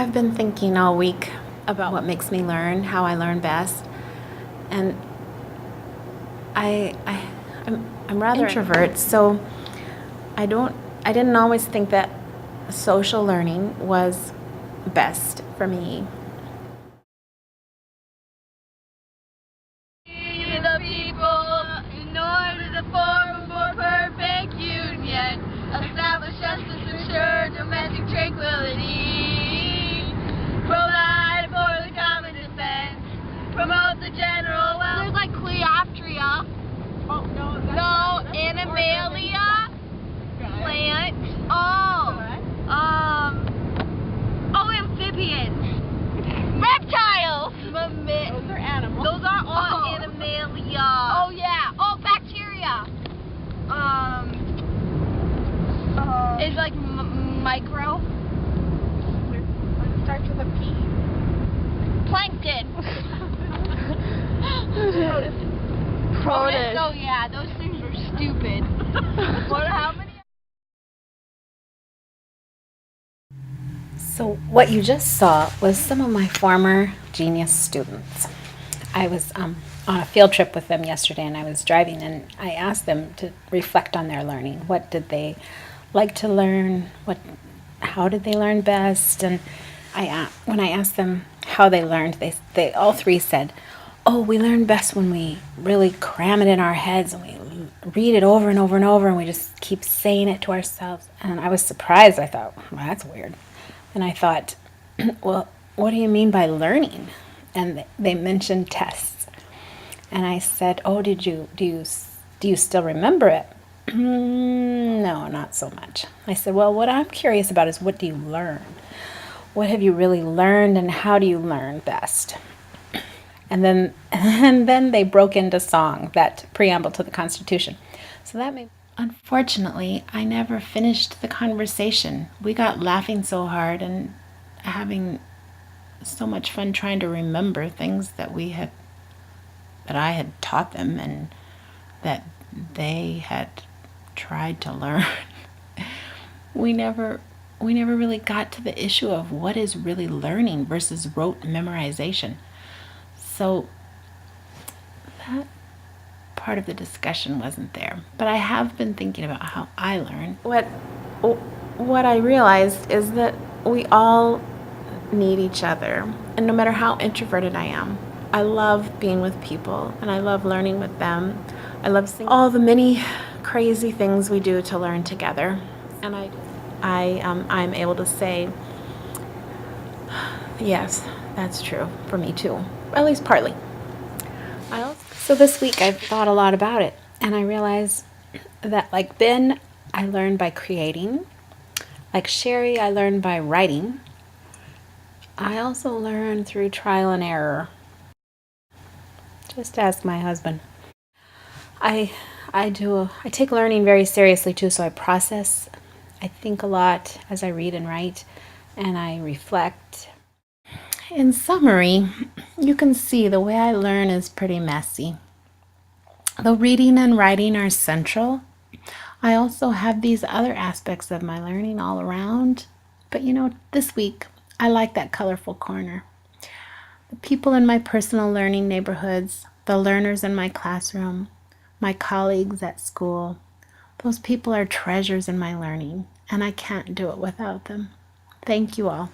I've been thinking all week about what makes me learn, how I learn best, and I'm rather introvert, so I didn't always think that social learning was best for me. The people, in order to form a more perfect union, establish justice, ensure domestic tranquility, provide for the common defense, promote the general welfare. There's like Cleoptria. Oh, no, Animalia, plant. Amphibians. Reptiles. Those are animals. Those are all Animalia. Oh yeah. Oh, bacteria. It's like micro. It starts with a P. Plankton. Protists. Oh yeah, those things were stupid. How many? So what you just saw was some of my former Genius students. I was on a field trip with them yesterday, and I was driving, and I asked them to reflect on their learning. What did they like to learn? How did they learn best? And when I asked them how they learned, they all three said, "Oh, we learn best when we really cram it in our heads and we read it over and over and over, and we just keep saying it to ourselves." And I was surprised. I thought, well, that's weird. And I thought, well, what do you mean by learning? And they mentioned tests. And I said, oh, do you still remember it? No, not so much. I said, well, what I'm curious about is, what do you learn? What have you really learned, and how do you learn best? And then they broke into song, that preamble to the Constitution. So that made... Unfortunately, I never finished the conversation. We got laughing so hard and having so much fun trying to remember things that I had taught them and that they had tried to learn. We never really got to the issue of what is really learning versus rote memorization. So that part of the discussion wasn't there, but I have been thinking about how I learn. What I realized is that we all need each other, and no matter how introverted I am, I love being with people, and I love learning with them. I love seeing all the many crazy things we do to learn together, and I'm able to say, yes, that's true for me too, at least partly. So this week I've thought a lot about it, and I realized that, like Ben, I learned by creating. Like Sherry, I learned by writing. I also learn through trial and error. Just ask my husband. I take learning very seriously too, so I process. I think a lot as I read and write, and I reflect. In summary, you can see the way I learn is pretty messy. Though reading and writing are central, I also have these other aspects of my learning all around. But this week, I like that colorful corner. The people in my personal learning neighborhoods, the learners in my classroom, my colleagues at school, those people are treasures in my learning, and I can't do it without them. Thank you all.